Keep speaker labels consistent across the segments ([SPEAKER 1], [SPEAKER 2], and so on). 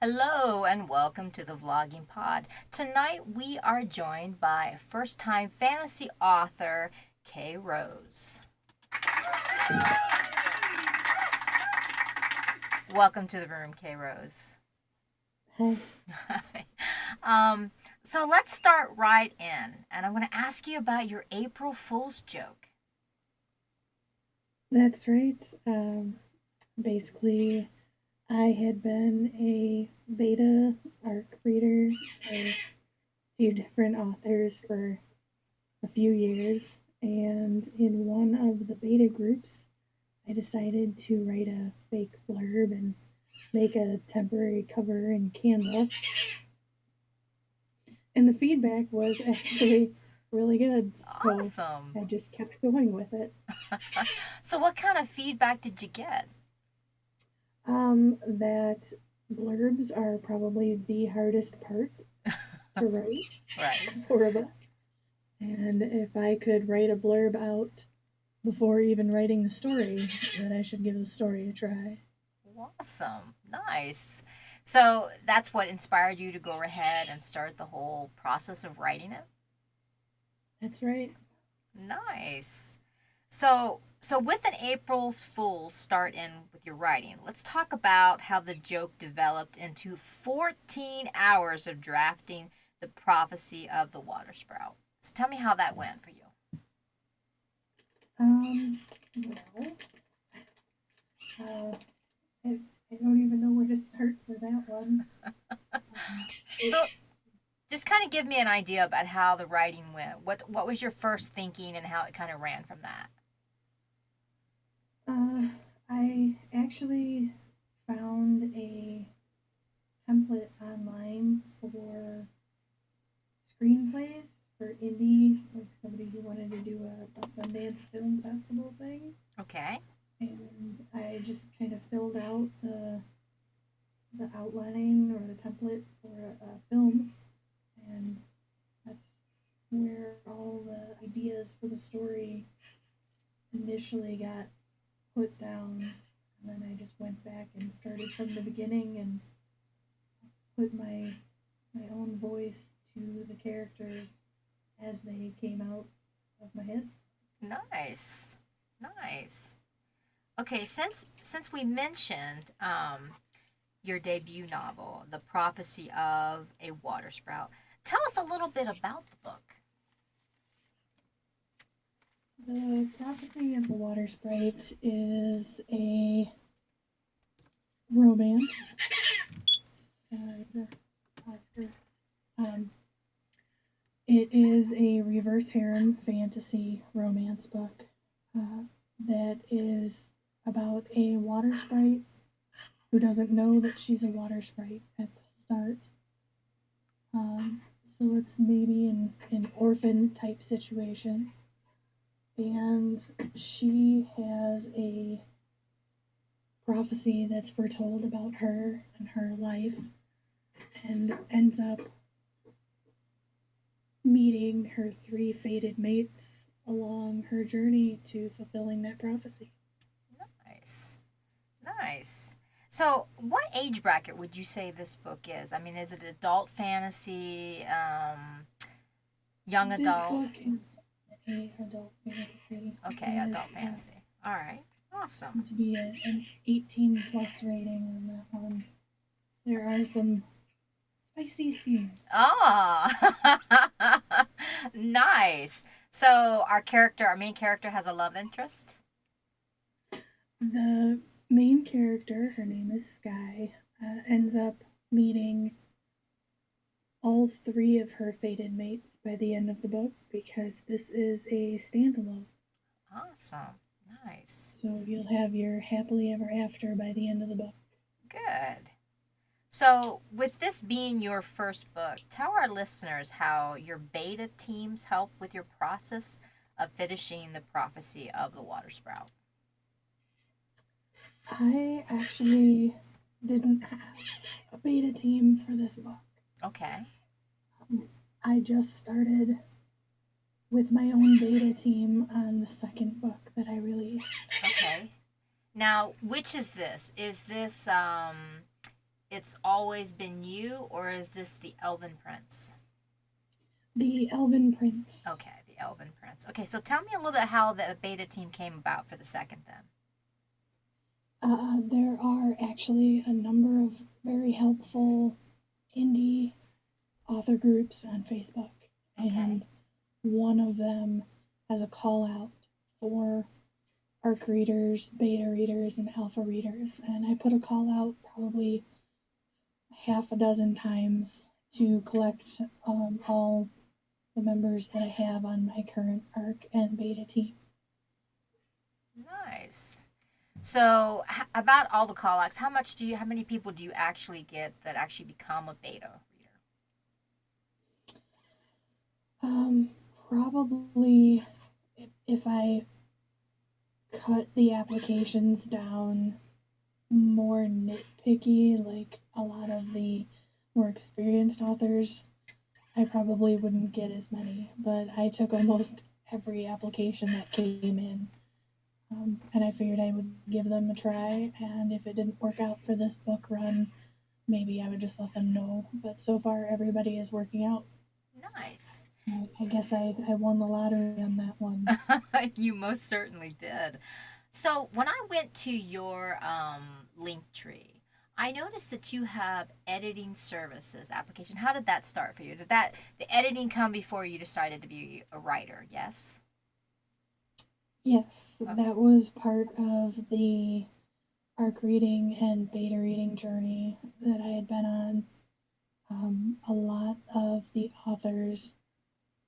[SPEAKER 1] Hello and welcome to the Vlogging Pod. Tonight we are joined by first time fantasy author Kay Rose. Welcome to the room, Kay Rose.
[SPEAKER 2] Hi.
[SPEAKER 1] um, so let's start right in, and I'm going to ask you about your April Fool's joke.
[SPEAKER 2] That's right. Basically, I had been a beta ARC reader for a few different authors for a few years, and in one of the beta groups, I decided to write a fake blurb and make a temporary cover in Canva. And the feedback was actually really good, so
[SPEAKER 1] Awesome.
[SPEAKER 2] I just kept going with it.
[SPEAKER 1] So, what kind of feedback did you get?
[SPEAKER 2] That blurbs are probably the hardest part to write
[SPEAKER 1] Right.
[SPEAKER 2] for a book. And if I could write a blurb out before even writing the story, then I should give the story a try.
[SPEAKER 1] Awesome. Nice. So that's what inspired you to go ahead and start the whole process of writing it?
[SPEAKER 2] That's right.
[SPEAKER 1] Nice. So with an April's Fool start in with your writing, let's talk about how the joke developed into 14 hours of drafting the prophecy of the water sprout. So tell me how that went for you.
[SPEAKER 2] Well, uh, I, I don't even know where to start for that one.
[SPEAKER 1] So just kind of give me an idea about how the writing went. What was your first thinking and how it kind of ran from that?
[SPEAKER 2] Uh, I actually found a template online for screenplays for indie, like somebody who wanted to do a Sundance Film Festival thing.
[SPEAKER 1] Okay.
[SPEAKER 2] And I just kind of filled out the outline or the template for a film, and that's where all the ideas for the story initially got put down. And then I just went back and started from the beginning and put my own voice to the characters as they came out of my head.
[SPEAKER 1] Nice. Nice. Okay, since we mentioned your debut novel, The Prophecy of a Water Sprout, tell us a little bit about the book.
[SPEAKER 2] The Prophecy of the Water Sprite is a romance. Sorry, the Oscar. Um, it is a reverse harem fantasy romance book that is about a water sprite who doesn't know that she's a water sprite at the start. So it's maybe an orphan type situation. And she has a prophecy that's foretold about her and her life, and ends up meeting her three fated mates along her journey to fulfilling that prophecy.
[SPEAKER 1] Nice. Nice. So, what age bracket would you say this book is? I mean, is it adult fantasy, young
[SPEAKER 2] This
[SPEAKER 1] adult?
[SPEAKER 2] book is a adult fantasy.
[SPEAKER 1] Okay,
[SPEAKER 2] It is
[SPEAKER 1] adult fantasy. All right. Awesome.
[SPEAKER 2] to be an 18 plus rating on that one. There are some spicy scenes.
[SPEAKER 1] Oh, nice. So our main character, has a love interest.
[SPEAKER 2] The main character, her name is Sky, ends up meeting all three of her fated mates by the end of the book because this is a standalone.
[SPEAKER 1] Awesome. Nice.
[SPEAKER 2] So you'll have your happily ever after by the end of the book.
[SPEAKER 1] Good. So, with this being your first book, tell our listeners how your beta teams help with your process of finishing the prophecy of the water sprout.
[SPEAKER 2] I actually didn't have a beta team for this book.
[SPEAKER 1] Okay.
[SPEAKER 2] I just started with my own beta team on the second book that I released.
[SPEAKER 1] Okay. Now, which is this? It's Always Been You, or is this the Elven Prince?
[SPEAKER 2] The Elven Prince.
[SPEAKER 1] Okay, the Elven Prince. Okay, so tell me a little bit how the beta team came about for the second then.
[SPEAKER 2] There are actually a number of very helpful indie author groups on Facebook,
[SPEAKER 1] Okay.
[SPEAKER 2] and one of them has a call out for ARC readers, beta readers, and alpha readers. And I put a call out probably half a dozen times to collect all the members that I have on my current ARC and beta team.
[SPEAKER 1] Nice. So, about all the call outs, how many people do you actually get that actually become a beta reader?
[SPEAKER 2] Um, Probably if I cut the applications down more nitpicky, like a lot of the more experienced authors, I probably wouldn't get as many. But I took almost every application that came in, and I figured I would give them a try. And if it didn't work out for this book run, maybe I would just let them know. But so far, everybody is working out.
[SPEAKER 1] Nice.
[SPEAKER 2] So I guess I won the lottery on that one.
[SPEAKER 1] You most certainly did. So, when I went to your link tree, I noticed that you have editing services application. How did that start for you? Did that the editing come before you decided to be a writer? Yes.
[SPEAKER 2] Yes,
[SPEAKER 1] Okay.
[SPEAKER 2] that was part of the ARC reading and beta reading journey that I had been on. A lot of the authors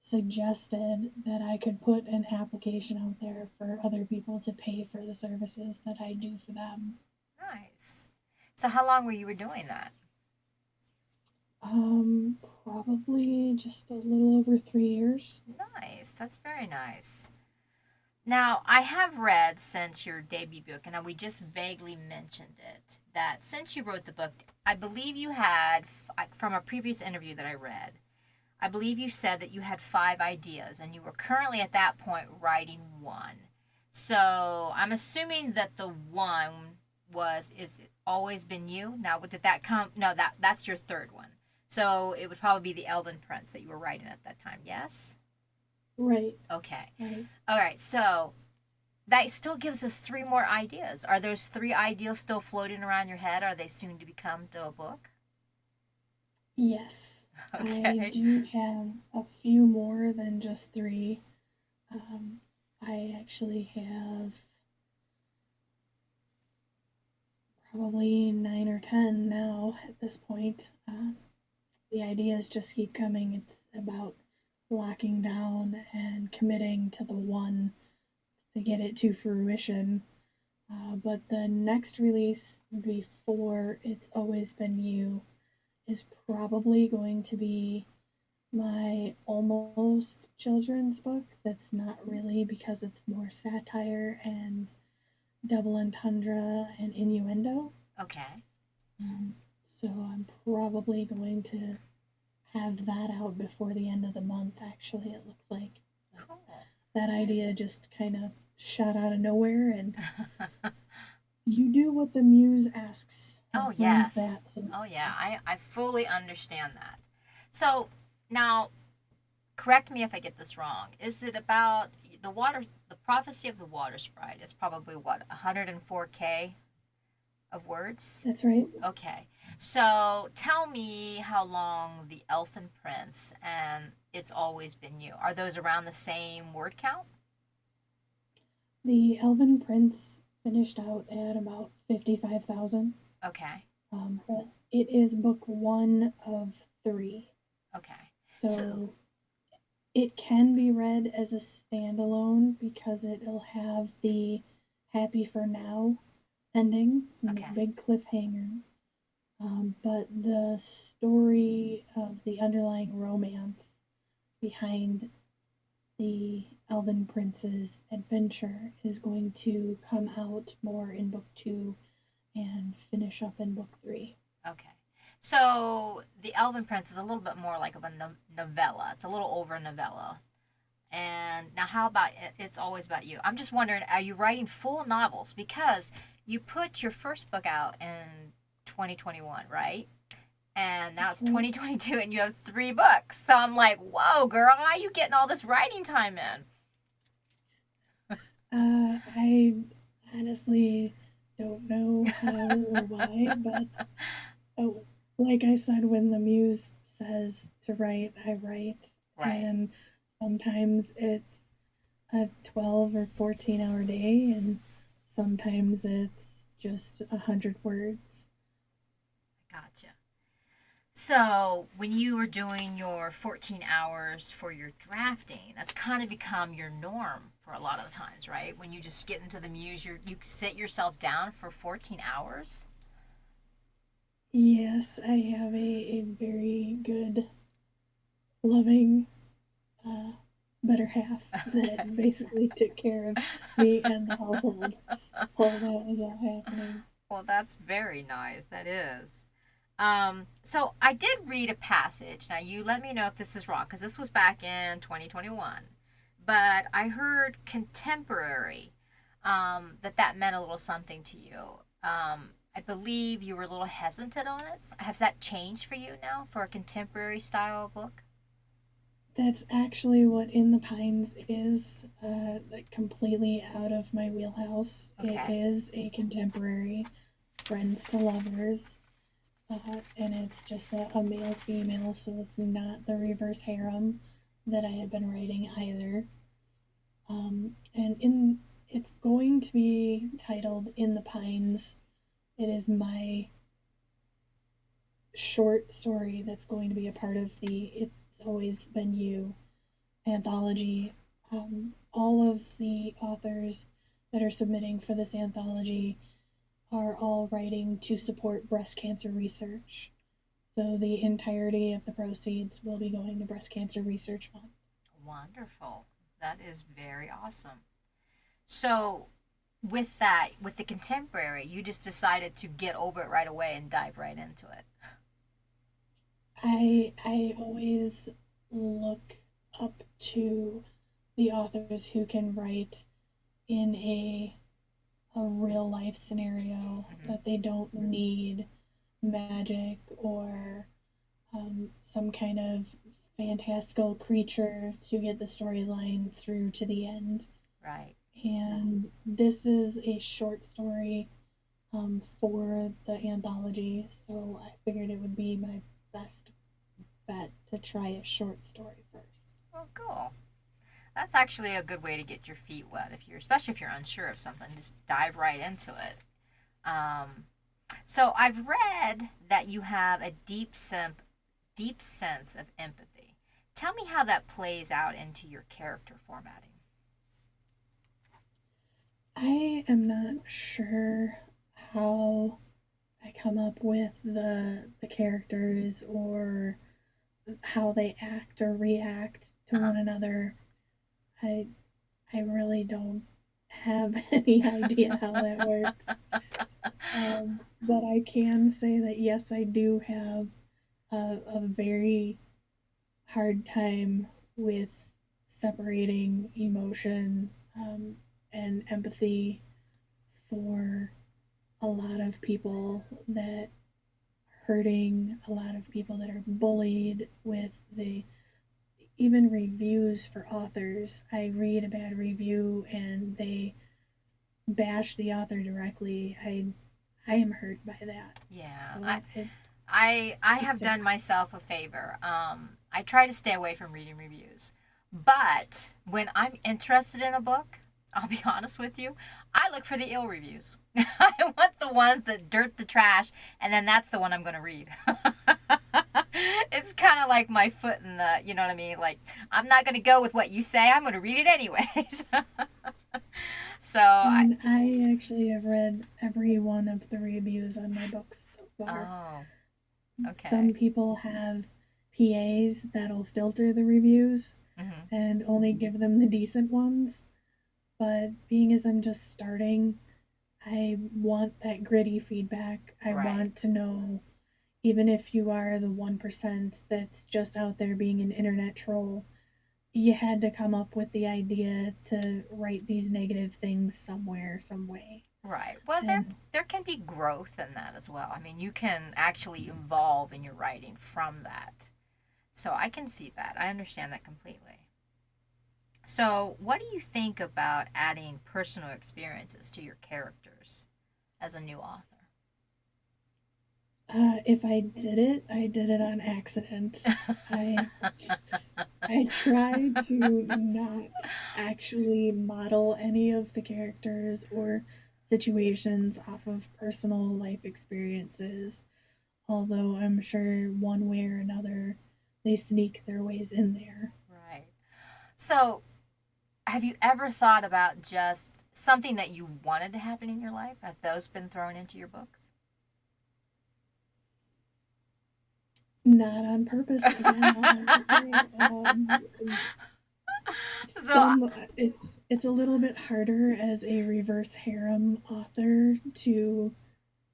[SPEAKER 2] suggested that I could put an application out there for other people to pay for the services that I do for them.
[SPEAKER 1] Nice. So, how long were you doing that?
[SPEAKER 2] Probably just a little over 3 years.
[SPEAKER 1] Nice. That's very nice. Now, I have read since your debut book, and we just vaguely mentioned it, that since you wrote the book, I believe you had, from a previous interview that I read, I believe you said that you had 5 ideas, and you were currently at that point writing one. So I'm assuming that the one is it Always Been You? Now, did that come? No, that's your third one. So it would probably be the Elven Prince that you were writing at that time. Yes.
[SPEAKER 2] Right,
[SPEAKER 1] Okay.
[SPEAKER 2] right.
[SPEAKER 1] All right. So that still gives us 3 more ideas. Are those 3 ideas still floating around your head? Are they soon to become to a book?
[SPEAKER 2] Yes, I
[SPEAKER 1] Okay.
[SPEAKER 2] do have a few more than just three. Um, I actually have probably 9 or 10 now at this point. The ideas just keep coming. It's about locking down and committing to the one to get it to fruition. But the next release before It's Always Been You is probably going to be my almost children's book that's not really because it's more satire and double entendre and innuendo.
[SPEAKER 1] Okay.
[SPEAKER 2] Um, so I'm probably going to have that out before the end of the month, actually, it looks like.
[SPEAKER 1] Cool.
[SPEAKER 2] That idea just kind of shot out of nowhere, and you do what the muse asks.
[SPEAKER 1] Oh,
[SPEAKER 2] I've learned
[SPEAKER 1] yes.
[SPEAKER 2] that. So,
[SPEAKER 1] Oh, yeah. I fully understand that. So now, correct me if I get this wrong. Is it about the prophecy of the water sprite is probably what, 104K of words?
[SPEAKER 2] that's right.
[SPEAKER 1] Okay. So tell me how long the Elfin Prince and It's Always Been You. Are those around the same word count?
[SPEAKER 2] The Elven Prince finished out at about 55,000.
[SPEAKER 1] Okay.
[SPEAKER 2] But it is book one of three.
[SPEAKER 1] Okay. So,
[SPEAKER 2] So it can be read as a standalone because it'll have the happy for now ending and the
[SPEAKER 1] okay.
[SPEAKER 2] big cliffhanger. But the story of the underlying romance behind the Elven Prince's adventure is going to come out more in book two and finish up in book three.
[SPEAKER 1] Okay. So the Elven Prince is a little bit more like of a novella. It's a little over novella. And now, how about It's Always About You? I'm just wondering, are you writing full novels? Because you put your first book out in 2021, right? And now
[SPEAKER 2] That's
[SPEAKER 1] it's
[SPEAKER 2] right.
[SPEAKER 1] 2022 and you have 3 books. So I'm like, whoa, girl, how are you getting all this writing time in?
[SPEAKER 2] I honestly don't know how or why, but oh, like I said, when the muse says to write, I write.
[SPEAKER 1] Right.
[SPEAKER 2] And sometimes it's a 12 or 14-hour day, and sometimes it's just 100 words.
[SPEAKER 1] Gotcha. So when you were doing your 14 hours for your drafting, that's kind of become your norm for a lot of the times, right? When you just get into the muse, you sit yourself down for 14 hours.
[SPEAKER 2] Yes, I have a very good, loving, uh, better half
[SPEAKER 1] Okay.
[SPEAKER 2] that basically took care of me and the household while that was all happening.
[SPEAKER 1] Well, that's very nice. That is. So I did read a passage. Now you let me know if this is wrong because this was back in 2021. But I heard contemporary, that meant a little something to you. I believe you were a little hesitant on it. Has that changed for you now for a contemporary style book?
[SPEAKER 2] That's actually what In the Pines is, like completely out of my wheelhouse. It
[SPEAKER 1] Okay.
[SPEAKER 2] is a contemporary friends to lovers, and it's just a male female, so it's not the reverse harem that I had been writing either. And in it's going to be titled In the Pines. It is my short story that's going to be a part of the It's Always Been You anthology. All of the authors that are submitting for this anthology are all writing to support breast cancer research. So the entirety of the proceeds will be going to Breast Cancer Research Fund.
[SPEAKER 1] Wonderful. That is very awesome. So, with that, with the contemporary, you just decided to get over it right away and dive right into it.
[SPEAKER 2] I always look up to the authors who can write in a real life scenario
[SPEAKER 1] Mm-hmm.
[SPEAKER 2] that they don't need magic or some kind of fantastical creature to get the storyline through to the end.
[SPEAKER 1] Right.
[SPEAKER 2] And this is a short story for the anthology, so I figured it would be my best bet to try a short story first.
[SPEAKER 1] Well, cool. That's actually a good way to get your feet wet if you're, especially if you're unsure of something. Just dive right into it. Um, so I've read that you have a deep sense of empathy. Tell me how that plays out into your character formatting.
[SPEAKER 2] I am not sure how I come up with the characters or how they act or react to
[SPEAKER 1] Uh-huh.
[SPEAKER 2] one another. I I really don't have any idea how that works. But I can say that yes, I do have a very hard time with separating emotion and empathy for a lot of people that hurting, a lot of people that are bullied with the even reviews for authors. I read a bad review and they bash the author directly. I am hurt by that.
[SPEAKER 1] Yeah,
[SPEAKER 2] So
[SPEAKER 1] I
[SPEAKER 2] it's
[SPEAKER 1] have
[SPEAKER 2] sad.
[SPEAKER 1] done myself a favor. I try to stay away from reading reviews, but when I'm interested in a book, I'll be honest with you, I look for the ill reviews. I want the ones that dirt the trash, and then that's the one I'm going to read. It's kind of like my foot in the, you know what I mean? Like, I'm not going to go with what you say, I'm going to read it anyways. So,
[SPEAKER 2] And I actually have read every one of the reviews on my books so far.
[SPEAKER 1] oh,
[SPEAKER 2] Some
[SPEAKER 1] okay.
[SPEAKER 2] people have PAs that'll filter the reviews
[SPEAKER 1] Hmm.
[SPEAKER 2] and only give them the decent ones. But being as I'm just starting, I want that gritty feedback. I
[SPEAKER 1] Right.
[SPEAKER 2] want to know, even if you are the 1% that's just out there being an internet troll, you had to come up with the idea to write these negative things somewhere, some way.
[SPEAKER 1] Right. Well, there
[SPEAKER 2] And
[SPEAKER 1] there can be be growth in that as well. I mean, you can actually evolve in your writing from that. So I can see that. I understand that completely. So, what do you think about adding personal experiences to your characters as a new author?
[SPEAKER 2] If I did it on accident. I I tried to not actually model any of the characters or situations off of personal life experiences, although I'm sure one way or another they sneak their ways in there.
[SPEAKER 1] Right. So, have you ever thought about just something that you wanted to happen in your life? Have those been thrown into your books?
[SPEAKER 2] Not on purpose, again, not necessarily.
[SPEAKER 1] So,
[SPEAKER 2] Some it's a little bit harder as a reverse harem author to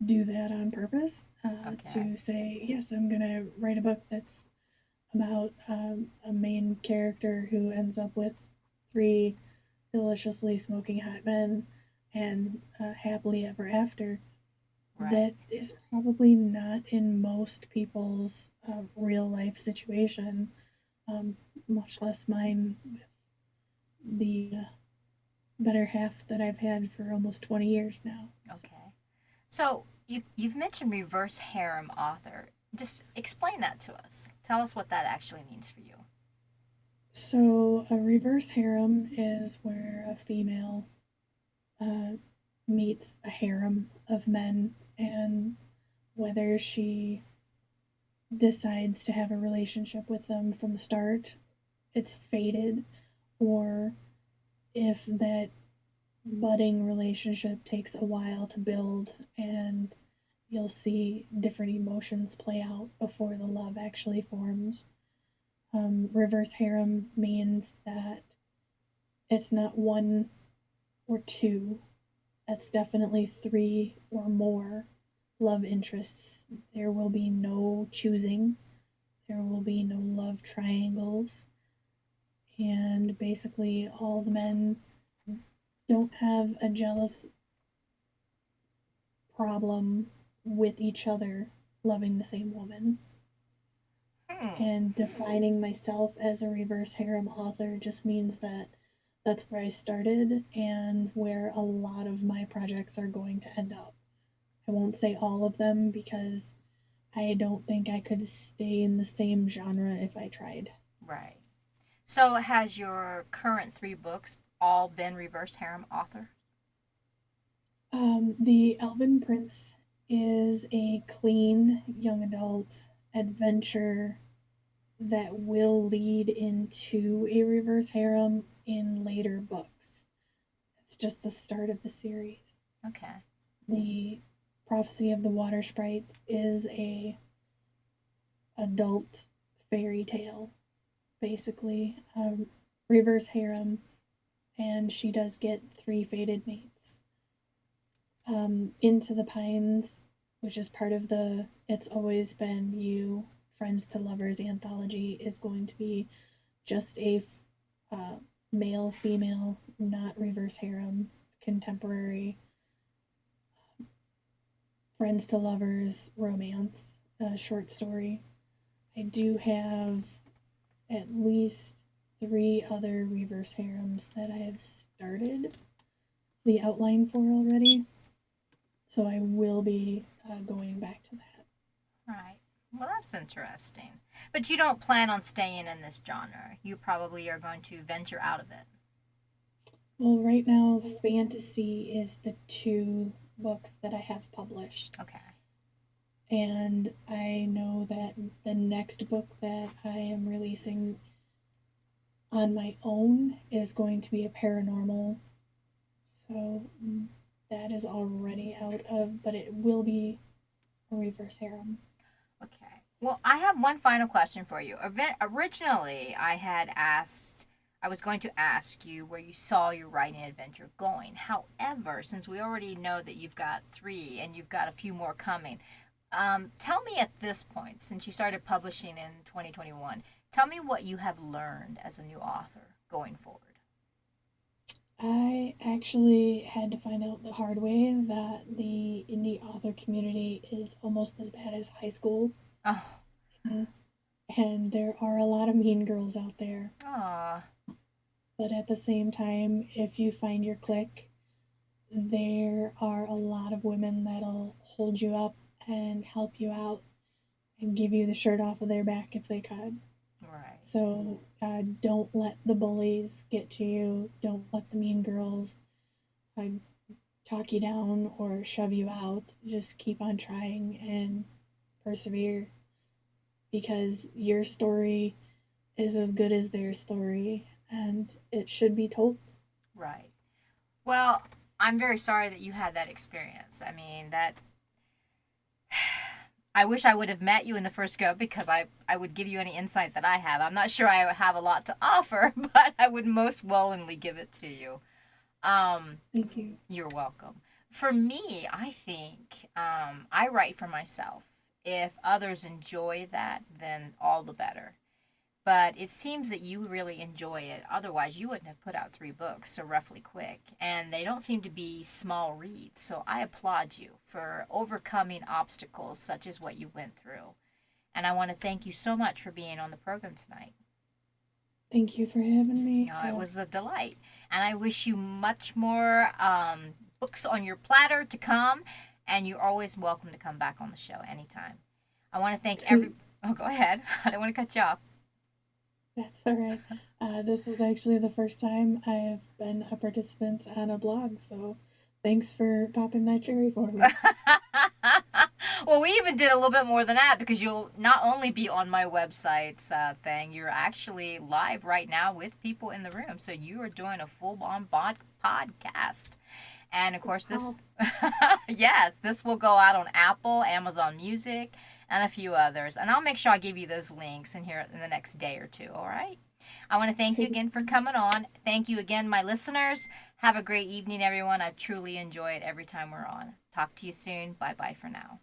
[SPEAKER 2] do that on purpose.
[SPEAKER 1] okay.
[SPEAKER 2] To say yes, I'm gonna write a book that's about a main character who ends up with three deliciously smoking hot men and happily ever after.
[SPEAKER 1] Right.
[SPEAKER 2] That is probably not in most people's real life situation, um, much less mine with the better half that I've had for almost 20 years now. So,
[SPEAKER 1] Okay. So, you've mentioned reverse harem author. Just explain that to us. Tell us what that actually means for you.
[SPEAKER 2] so a reverse harem is where a female uh, meets a harem of men, and whether she decides to have a relationship with them from the start, it's fated, or if that budding relationship takes a while to build and you'll see different emotions play out before the love actually forms. Reverse harem means that it's not one or two, that's definitely three or more love interests. There will be no choosing, there will be no love triangles, and basically all the men don't have a jealous problem with each other loving the same woman.
[SPEAKER 1] Hmm.
[SPEAKER 2] And defining myself as a reverse harem author just means that that's where I started and where a lot of my projects are going to end up. I won't say all of them because I don't think I could stay in the same genre if I tried.
[SPEAKER 1] Right. So, has your current three books all been reverse harem author?
[SPEAKER 2] The Elven Prince is a clean young adult adventure that will lead into a reverse harem in later books. It's just the start of the series.
[SPEAKER 1] Okay.
[SPEAKER 2] The Prophecy of the Water Sprite is a adult fairy tale, basically. Reverse harem, and she does get three fated mates. Into the Pines, which is part of the It's Always Been You Friends to Lovers anthology, is going to be just a uh, male female, not reverse harem, contemporary friends to lovers romance short story. I do have at least three other reverse harems that I have started the outline for already, so I will be going back to that.
[SPEAKER 1] Right. Well, that's interesting. But you don't plan on staying in this genre. You probably are going to venture out of it.
[SPEAKER 2] Well, right now, fantasy is the two books that I have published.
[SPEAKER 1] Okay.
[SPEAKER 2] And I know that the next book that I am releasing on my own is going to be a paranormal. So that is already out of, but it will be a reverse harem.
[SPEAKER 1] Okay. Well, I have one final question for you. Originally, I was going to ask you where you saw your writing adventure going. However, since we already know that you've got three and you've got a few more coming, tell me at this point, since you started publishing in 2021, tell me what you have learned as a new author going forward.
[SPEAKER 2] I actually had to find out the hard way that the indie the author community is almost as bad as high school.
[SPEAKER 1] Oh,
[SPEAKER 2] Mm. And there are a lot of mean girls out there.
[SPEAKER 1] aw.
[SPEAKER 2] But at the same time, if you find your clique, there are a lot of women that'll hold you up and help you out and give you the shirt off of their back if they could.
[SPEAKER 1] Right.
[SPEAKER 2] So don't let the bullies get to you. Don't let the mean girls uh, talk you down or shove you out. Just keep on trying and persevere because your story is as good as their story and it should be told.
[SPEAKER 1] Right. Well, I'm very sorry that you had that experience. I mean, that I wish I would have met you in the first go because I would give you any insight that I have. I'm not sure I have a lot to offer, but I would most willingly give it to you. Um,
[SPEAKER 2] Thank you.
[SPEAKER 1] you're welcome. For me, I think I write for myself. If others enjoy that, then all the better. But it seems that you really enjoy it. Otherwise, you wouldn't have put out 3 books so roughly quick. And they don't seem to be small reads. So I applaud you for overcoming obstacles such as what you went through. And I want to thank you so much for being on the program tonight.
[SPEAKER 2] Thank you for having me.
[SPEAKER 1] It was a delight. And I wish you much more books on your platter to come. And you're always welcome to come back on the show anytime. I want to thank every. Oh, go ahead. I don't want to cut you off.
[SPEAKER 2] That's all right. This was actually the first time I have been a participant on a blog, so thanks for popping that cherry for me.
[SPEAKER 1] Well, we even did a little bit more than that because you'll not only be on my website's thing, you're actually live right now with people in the room. So you are doing a full-on podcast. And of course, this, yes, this will go out on Apple, Amazon Music, and a few others. And I'll make sure I give you those links in here in the next day or two, all right? I want to thank you again for coming on. Thank you again, my listeners. Have a great evening, everyone. I've truly enjoyed every time we're on. Talk to you soon. Bye bye for now.